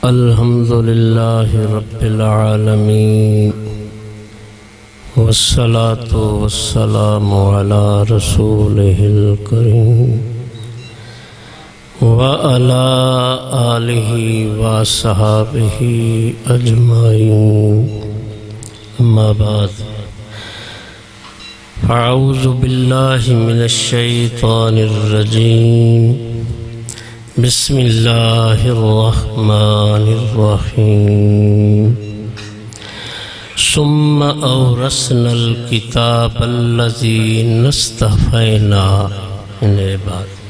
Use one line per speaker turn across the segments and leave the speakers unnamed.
الحمد لله رب العالمين والصلاة والسلام على رسوله الكريم وعلى آله وصحبه أجمعين. أما بعد، أعوذ بالله من الشيطان الرجيم. بسم الله الرحمن الرحيم. ثم أورثنا الكتاب الذين اصطفينا من عبادنا.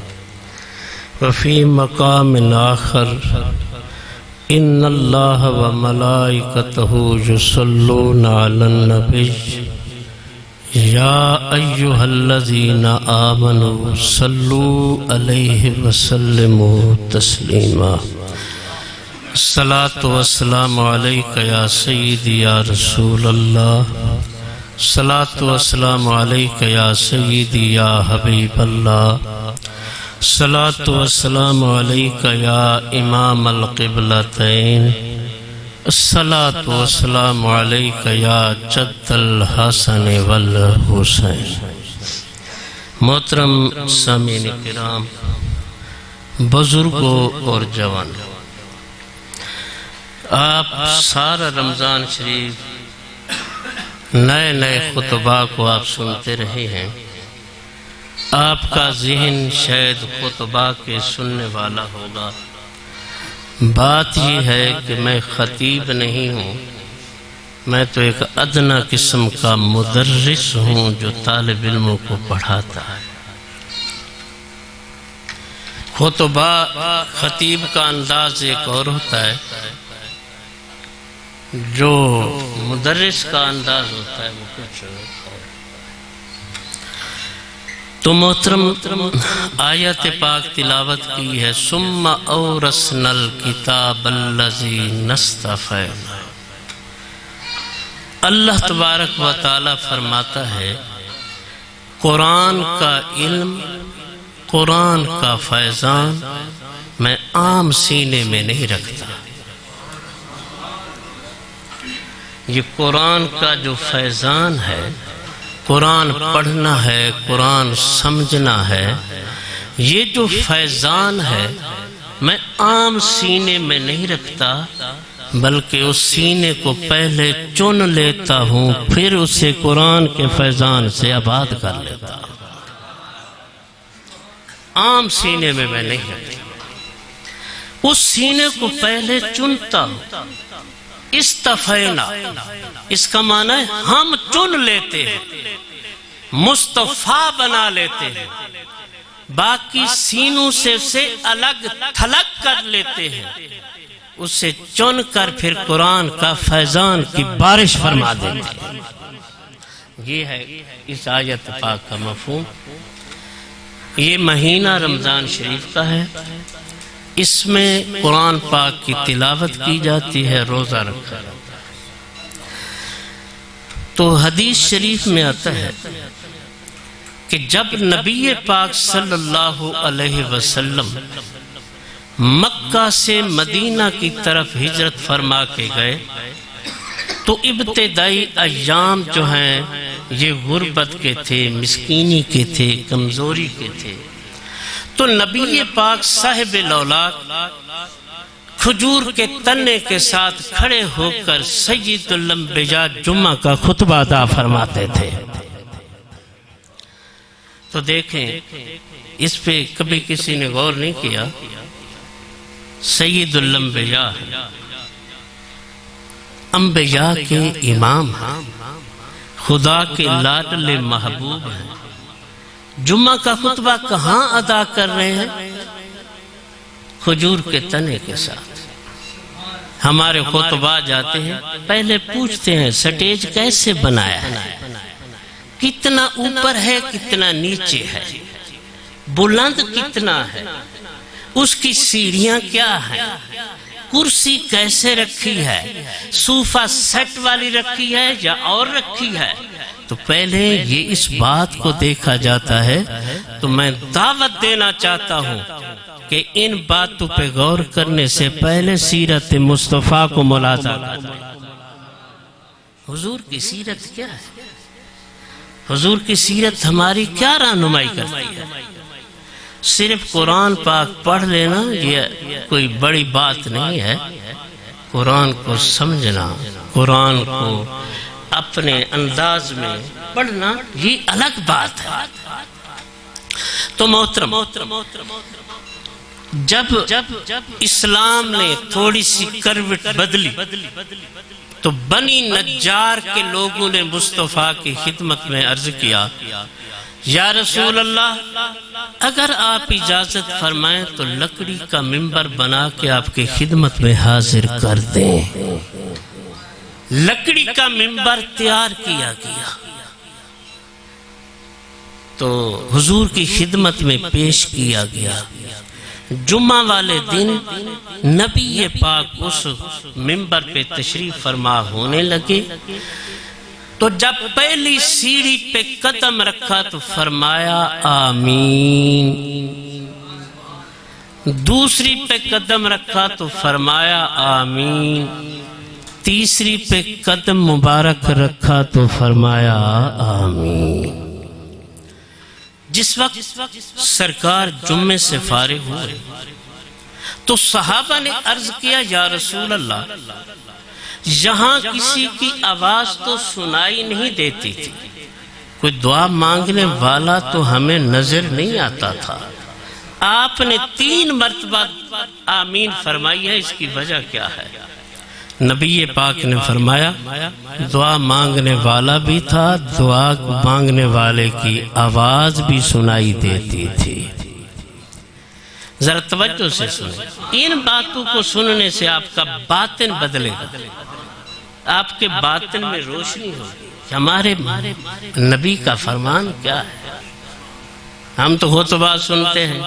وفي مقام آخر إن الله وملائكته يصلون على النبي يا أيها الذين آمنوا صلوا عليه وسلموا تسليما. الصلاة والسلام عليك يا سيدي يا رسول الله. الصلاة والسلام عليك يا سيدي يا حبيب الله. الصلاة والسلام عليك يا إمام القبلتين. الصلاة والسلام عليك يا جد الحسن والحسين. محترم سامعین کرام، بزرگوں اور جوان، آپ سارا رمضان شریف نئے نئے خطبہ کو آپ سنتے رہے ہیں. آپ کا ذہن شاید خطبہ کے سننے والا ہوگا. بات یہ ہے کہ میں خطیب نہیں ہوں، میں تو ایک ادنا قسم کا مدرس ہوں جو طالب علموں کو پڑھاتا ہے. خطبہ خطیب کا انداز ایک اور ہوتا ہے، جو مدرس کا انداز ہوتا ہے وہ کچھ اور. تو محترم آیت پاک تلاوت کی ہے، ثم اورثنا الکتاب الذین اصطفینا. اللہ تبارک و تعالی فرماتا ہے قرآن کا علم، قرآن کا فیضان میں عام سینے میں نہیں رکھتا. یہ قرآن کا جو فیضان ہے، قرآن پڑھنا ہے، قرآن سمجھنا ہے، یہ جو فیضان ہے میں عام سینے میں نہیں رکھتا، بلکہ اس سینے کو پہلے چن لیتا ہوں، پھر اسے قرآن کے فیضان سے آباد کر لیتا ہوں. عام سینے میں میں نہیں رکھتا، اس سینے کو پہلے چنتا ہوں. استفینا اس کا معنی ہے ہم چن لیتے ہیں، مصطفیٰ بنا لیتے ہیں، باقی سینوں سے اسے الگ تھلگ کر لیتے ہیں، اسے چن کر پھر قرآن کا فیضان کی بارش فرما دیتے ہیں. یہ ہے اس آیت پاک کا مفہوم. یہ مہینہ رمضان شریف کا ہے، اس میں قرآن پاک کی تلاوت کی جاتی ہے، روزہ رکھا جاتا ہے. تو حدیث شریف میں آتا ہے کہ جب نبی پاک صلی اللہ علیہ وسلم مکہ سے مدینہ کی طرف ہجرت فرما کے گئے تو ابتدائی ایام جو ہیں یہ غربت کے تھے، مسکینی کے تھے، کمزوری کے تھے. تو نبی پاک صاحب الاولاد کھجور کے تنے کے ساتھ کھڑے ہو کر سید الانبیاء جمعہ کا خطبہ ادا فرماتے تھے. تو دیکھیں اس پہ کبھی کسی نے غور نہیں کیا. سید الانبیاء انبیاء کے امام ہیں، خدا کے لاڈلے محبوب ہیں. جمعہ کا خطبہ کہاں ادا کر رہے ہیں؟ کھجور کے تنے کے ساتھ. ہمارے خطبہ جاتے ہیں، پہلے پوچھتے ہیں سٹیج کیسے بنایا ہے، کتنا اوپر ہے، کتنا نیچے ہے، بلند کتنا ہے، اس کی سیڑھیاں کیا ہیں، کرسی کیسے رکھی ہے، صوفہ سیٹ والی رکھی ہے یا اور رکھی ہے. تو پہلے یہ اس بات کو دیکھا جاتا ہے. تو میں دعوت دینا چاہتا ہوں کہ ان باتوں پہ غور کرنے سے پہلے سیرت مصطفیٰ کو ملاحظہ کریں۔ حضور کی سیرت کیا ہے؟ حضور کی سیرت ہماری کیا رہنمائی کرتی ہے؟ صرف قرآن پاک پڑھ لینا یہ کوئی بڑی بات نہیں ہے۔ قرآن کو سمجھنا، قرآن کو اپنے انداز میں پڑھنا یہ الگ بات ہے۔ تو محترم، جب اسلام نے تھوڑی سی کروٹ بدلی تو بنی نجار کے لوگوں نے مصطفیٰ کی خدمت میں عرض کیا، یا رسول اللہ اگر آپ اجازت فرمائیں تو لکڑی کا منبر بنا کے آپ کی خدمت میں حاضر کر دیں۔ لکڑی کا منبر تیار کیا گیا تو حضور کی خدمت میں پیش کیا گیا۔ جمعہ والے دن نبی پاک اس منبر پہ تشریف فرما ہونے لگے تو جب پہلی سیڑھی پہ قدم رکھا تو فرمایا آمین، دوسری پہ قدم رکھا تو فرمایا آمین، تیسری پہ قدم مبارک رکھا تو فرمایا آمین۔ جس وقت سرکار جمعے سے فارغ ہوئے تو صحابہ نے عرض کیا، یا رسول اللہ یہاں کسی کی آواز تو سنائی نہیں دیتی تھی، کوئی دعا مانگنے والا تو ہمیں نظر نہیں آتا تھا، آپ نے 3 مرتبہ آمین فرمائی ہے، اس کی وجہ کیا ہے؟ نبی پاک نے فرمایا دعا مانگنے والا بھی تھا، دعا مانگنے والے کی آواز بھی سنائی دیتی تھی۔ ذرا توجہ سے سنیں، ان باتوں کو سننے سے آپ کا باطن بدلے گا، آپ کے باطن میں روشنی ہوگی کہ ہمارے نبی کا فرمان کیا ہے۔ ہم تو خطبہ سنتے ہیں،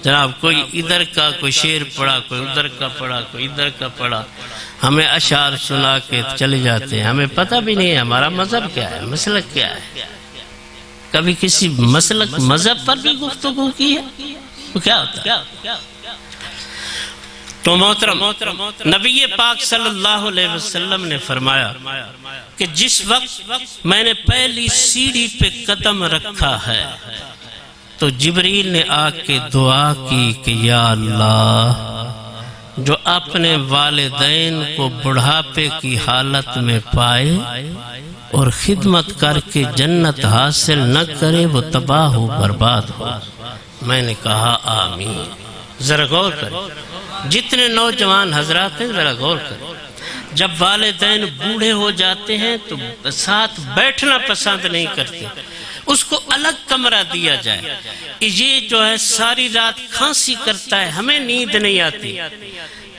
جناب کوئی ادھر کا کوئی شعر پڑھا، کوئی ادھر کا پڑھا، کوئی ادھر کا پڑھا، ہمیں اشعار سنا کے چلے جاتے ہیں، ہمیں پتہ بھی نہیں ہے ہمارا مذہب کیا ہے، مسلک کیا ہے۔ کبھی کسی مسلک مذہب پر بھی گفتگو کی ہے تو کیا ہوتا ہے؟ تو محترم، نبی پاک صلی اللہ علیہ وسلم نے فرمایا کہ جس وقت میں نے پہلی سیڑھی پہ قدم رکھا ہے تو جبریل نے آ کے دعا کی کہ یا اللہ جو اپنے والدین کو بڑھاپے کی حالت میں پائے اور خدمت کر کے جنت حاصل نہ کرے وہ تباہ و برباد ہو۔ میں نے کہا آمین۔ ذرا غور کریں، جتنے نوجوان حضرات ہیں ذرا غور کریں، جب والدین بوڑھے ہو جاتے ہیں تو ساتھ بیٹھنا پسند نہیں کرتے، اس کو الگ کمرہ دیا جائے کہ یہ جو ہے ساری رات کھانسی کرتا ہے، ہمیں نیند نہیں آتی۔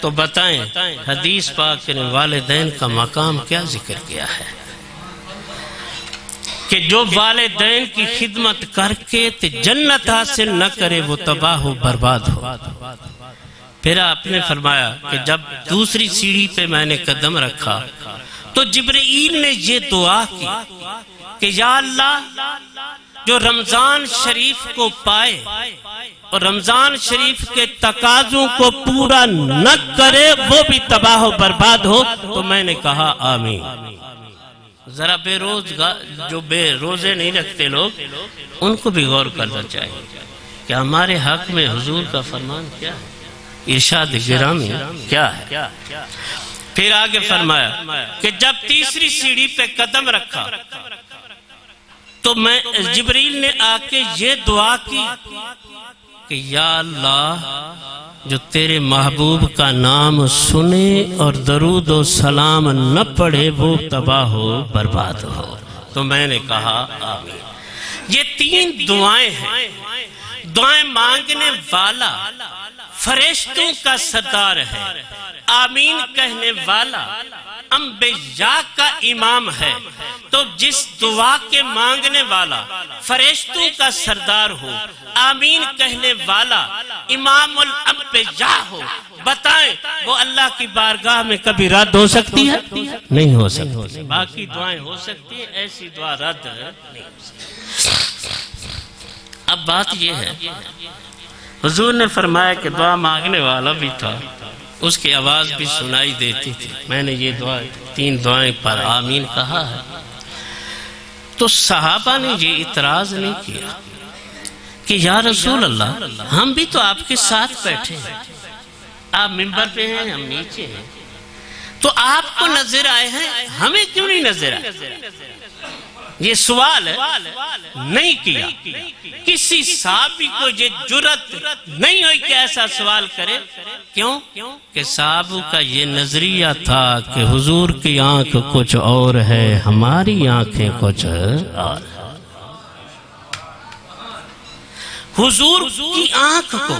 تو بتائیں حدیث پاک نے والدین کا مقام کیا ذکر کیا ہے کہ جو والدین کی خدمت کر کے جنت حاصل نہ کرے وہ تباہ و برباد ہو۔ پھر آپ نے فرمایا کہ جب دوسری سیڑھی پہ میں نے قدم رکھا تو جبرائیل نے یہ دعا کی کہ یا اللہ جو رمضان شریف کو پائے اور رمضان شریف کے تقاضوں کو پورا نہ کرے وہ بھی تباہ و برباد ہو۔ تو میں نے کہا آمین۔ ذرا جو بے روزے نہیں رکھتے لوگ ان کو بھی غور کرنا چاہیے کہ ہمارے حق میں حضور کا فرمان کیا ہے، ارشاد گرامی کیا ہے۔ پھر آگے فرمایا کہ جب تیسری سیڑھی پہ قدم رکھا تو میں جبریل نے آ کے یہ دعا کی کہ یا اللہ جو تیرے محبوب کا نام سنے اور درود و سلام نہ پڑھے وہ تباہ ہو برباد ہو۔ تو میں نے کہا آمین۔ یہ 3 دعائیں ہیں۔ دعائیں مانگنے والا فرشتوں کا سردار ہے، آمین کہنے والا انبیاء کا امام ہے۔ تو جس دعا کے مانگنے والا فرشتوں کا سردار ہو، آمین کہنے والا امام الانبیاء ہو، بتائیں وہ اللہ کی بارگاہ میں کبھی رد ہو سکتی ہے؟ نہیں ہو سکتی۔ باقی دعائیں ہو سکتی ہیں، ایسی دعا رد نہیں ہو سکتی۔ اب بات یہ ہے حضور نے فرمایا کہ دعا مانگنے والا بھی تھا، اس کی آواز بھی سنائی دیتی تھی، میں نے یہ دعا 3 دعائیں پر آمین کہا ہے۔ تو صحابہ نے یہ اعتراض نہیں کیا کہ یا رسول اللہ ہم بھی تو آپ کے ساتھ بیٹھے ہیں، آپ ممبر پہ ہیں، ہم نیچے ہیں، تو آپ کو نظر آئے ہیں، ہمیں کیوں نہیں نظر آئے؟ یہ سوال ہے نہیں کیا۔ کسی صحابی کو یہ جرت نہیں ہوئی کہ ایسا سوال کرے۔ کیوں کہ صحابہ کا یہ نظریہ تھا کہ حضور کی آنکھ کچھ اور ہے، ہماری آنکھیں کچھ اور۔ حضور کی آنکھ کو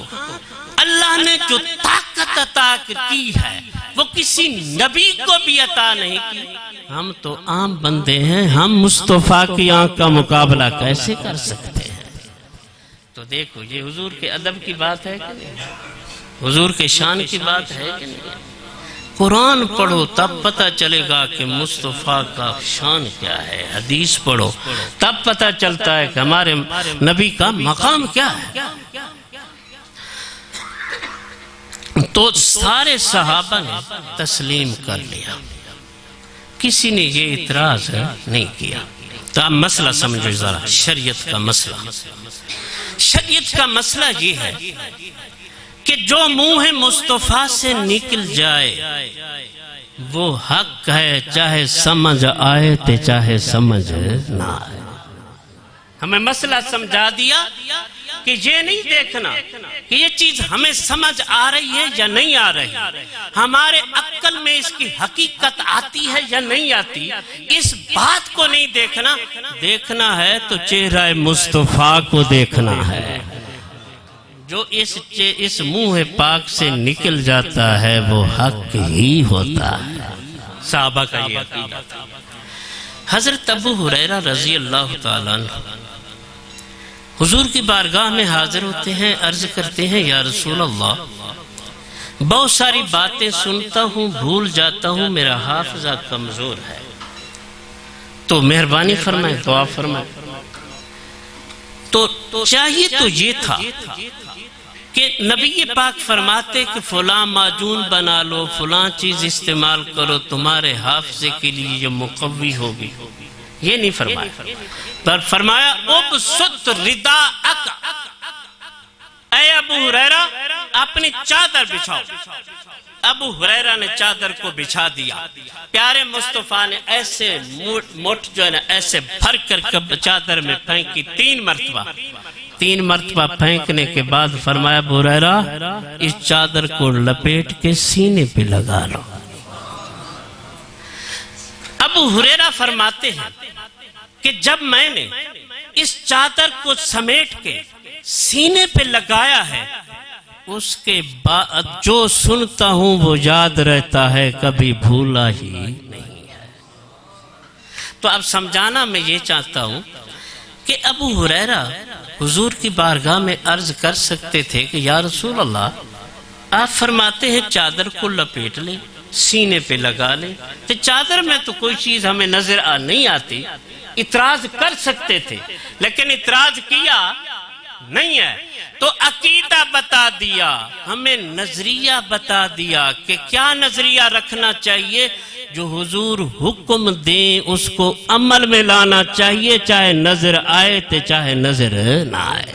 اللہ نے جو طاقت عطا کی ہے وہ کسی نبی کو بھی عطا نہیں کی۔ ہم تو عام بندے ہیں، ہم مصطفیٰ کی آنکھ کا مقابلہ کیسے کر سکتے ہیں؟ تو دیکھو یہ حضور کے ادب کی بات ہے کہ نہیں، حضور کے شان کی بات ہے کہ نہیں؟ قرآن پڑھو تب پتہ چلے گا کہ مصطفیٰ کا شان کیا ہے، حدیث پڑھو تب پتہ چلتا ہے کہ ہمارے نبی کا مقام کیا ہے۔ تو سارے صحابہ نے تسلیم کر لیا، کسی نے یہ اعتراض نہیں کیا۔ تو آپ مسئلہ سمجھو ذرا، شریعت کا مسئلہ۔ شریعت کا مسئلہ یہ ہے کہ جو منہ مصطفیٰ سے نکل جائے وہ حق ہے، چاہے سمجھ آئے تے چاہے سمجھ نہ آئے۔ ہمیں مسئلہ سمجھا دیا کہ یہ نہیں دیکھنا کہ یہ چیز ہمیں سمجھ آ رہی ہے یا نہیں آ رہی، ہمارے عقل میں اس کی حقیقت آتی ہے یا نہیں آتی، اس بات کو نہیں دیکھنا۔ دیکھنا ہے تو چہرہ مصطفیٰ کو دیکھنا ہے۔ جو اس منہ پاک سے نکل جاتا ہے وہ حق ہی ہوتا ہے۔ صحابہ کا یہ عقیدہ تھا۔ حضرت ابو ہریرہ رضی اللہ تعالیٰ عنہ حضور کی بارگاہ میں حاضر ہوتے ہیں، عرض کرتے ہیں یا رسول اللہ بہت ساری باتیں سنتا ہوں بھول جاتا ہوں، میرا حافظہ کمزور ہے، تو مہربانی فرمائیں، دعا فرمائیں۔ تو چاہیے تو یہ تھا کہ نبی پاک فرماتے کہ فلاں معجون بنا لو، فلاں چیز استعمال کرو، تمہارے حافظے کے لیے یہ مقوی ہوگی، یہ نہیں فرمایا۔ پر فرمایا ابسط رداءک، اے ابو ہریرہ اپنی چادر بچھاؤ۔ ابو ہریرہ نے چادر کو بچھا دیا، پیارے مصطفیٰ نے ایسے مٹھ جو ہے نا ایسے بھر کر چادر میں پھینکی 3 مرتبہ پھینکنے کے بعد فرمایا ابو ہریرہ اس چادر کو لپیٹ کے سینے پہ لگا لو۔ ابو ہریرہ فرماتے ہیں کہ جب میں نے اس چادر کو سمیٹ کے سینے پہ لگایا ہے اس کے بعد جو سنتا ہوں وہ یاد رہتا ہے، کبھی بھولا ہی نہیں ہے۔ تو اب سمجھانا میں یہ چاہتا ہوں کہ ابو ہریرہ حضور کی بارگاہ میں عرض کر سکتے تھے کہ یا رسول اللہ آپ فرماتے ہیں چادر کو لپیٹ لیں، سینے پہ لگا لیں، تو چادر میں تو کوئی چیز ہمیں نظر نہیں آتی، اعتراض کر سکتے تھے، لیکن اعتراض کیا نہیں ہے۔ تو عقیدہ بتا دیا، ہمیں نظریہ بتا دیا کہ کیا نظریہ رکھنا چاہیے، جو حضور حکم دیں اس کو عمل میں لانا چاہیے، چاہے نظر آئے تو چاہے نظر نہ آئے۔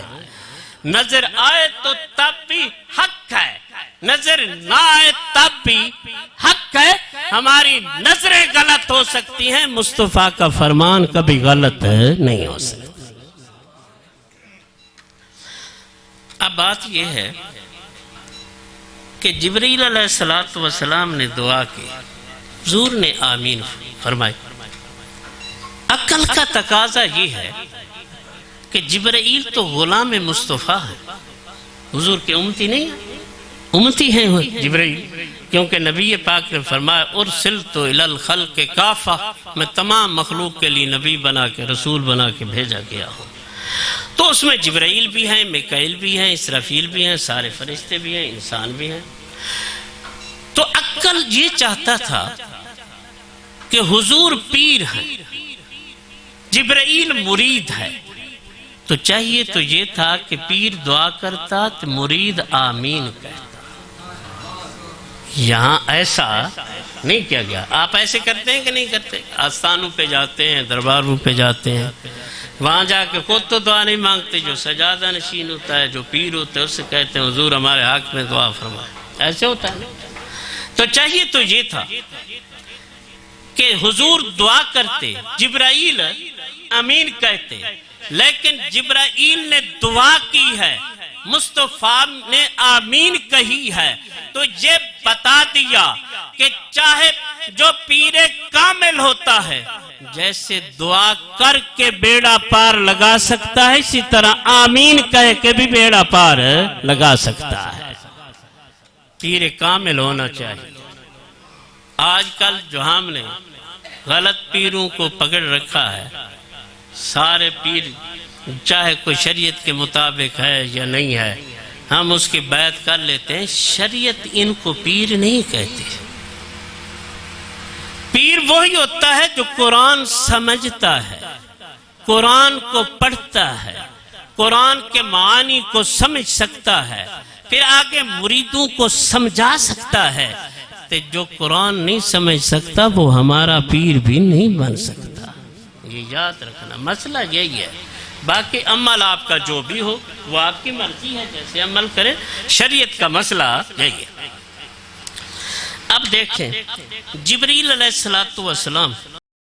نظر آئے تو تب بھی حق ہے، نظر نہ آئے تب بھی حق ہے۔ ہماری نظریں غلط ہو سکتی ہیں، مصطفیٰ کا فرمان کبھی غلط نہیں ہو سکتا۔ اب بات یہ ہے کہ جبرائیل علیہ السلام نے دعا کی، حضور نے آمین فرمائی۔ عقل کا تقاضا یہ ہے کہ جبرائیل تو غلام مصطفیٰ ہے، حضور کے امتی نہیں ہے، امتی ہیں جبرائیل، کیونکہ نبی پاک نے فرمایا ارسلت الی الخلق کافہ، میں تمام مخلوق کے لیے نبی بنا کے رسول بنا کے بھیجا گیا ہوں۔ تو اس میں جبرائیل بھی ہیں، میکائیل بھی ہیں، اسرافیل بھی ہیں، سارے فرشتے بھی ہیں، انسان بھی ہیں۔ تو عقل یہ چاہتا تھا کہ حضور پیر ہیں، جبرائیل مرید ہے، تو چاہیے تو یہ تھا کہ پیر دعا کرتا تو مرید آمین کہتا. یہاں ایسا نہیں کیا گیا. آپ ایسے کرتے ہیں کہ نہیں کرتے؟ آستانوں پہ جاتے ہیں، درباروں پہ جاتے ہیں، وہاں جا کے خود تو دعا نہیں مانگتے. جو سجادہ نشین ہوتا ہے، جو پیر ہوتا ہے، اس سے کہتے ہیں حضور ہمارے حق میں دعا فرمائے. ایسے ہوتا ہے. تو چاہیے تو یہ تھا کہ حضور دعا کرتے، جبرائیل امین کہتے، لیکن جبرائیل نے دعا کی ہے، مصطفیٰ نے آمین کہی ہے. تو یہ بتا دیا کہ چاہے جو پیر کامل ہوتا ہے جیسے دعا کر کے بیڑا پار لگا سکتا ہے، اسی طرح آمین کہہ کے بھی بیڑا پار لگا سکتا ہے. پیر کامل ہونا چاہیے. آج کل جو ہم نے غلط پیروں کو پکڑ رکھا ہے، سارے پیر چاہے کوئی شریعت کے مطابق ہے یا نہیں ہے، ہم اس کی بیعت کر لیتے ہیں. شریعت ان کو پیر نہیں کہتی. پیر وہی ہوتا ہے جو قرآن سمجھتا ہے، قرآن کو پڑھتا ہے، قرآن کے معانی کو سمجھ سکتا ہے، پھر آگے مریدوں کو سمجھا سکتا ہے. تو جو قرآن نہیں سمجھ سکتا وہ ہمارا پیر بھی نہیں بن سکتا. یہ یاد رکھنا، مسئلہ یہی ہے. باقی عمل آپ کا جو بھی ہو وہ آپ کی مرضی ہے، جیسے عمل کریں. شریعت کا مسئلہ یہی ہے. اب دیکھیں جبریل علیہ السلام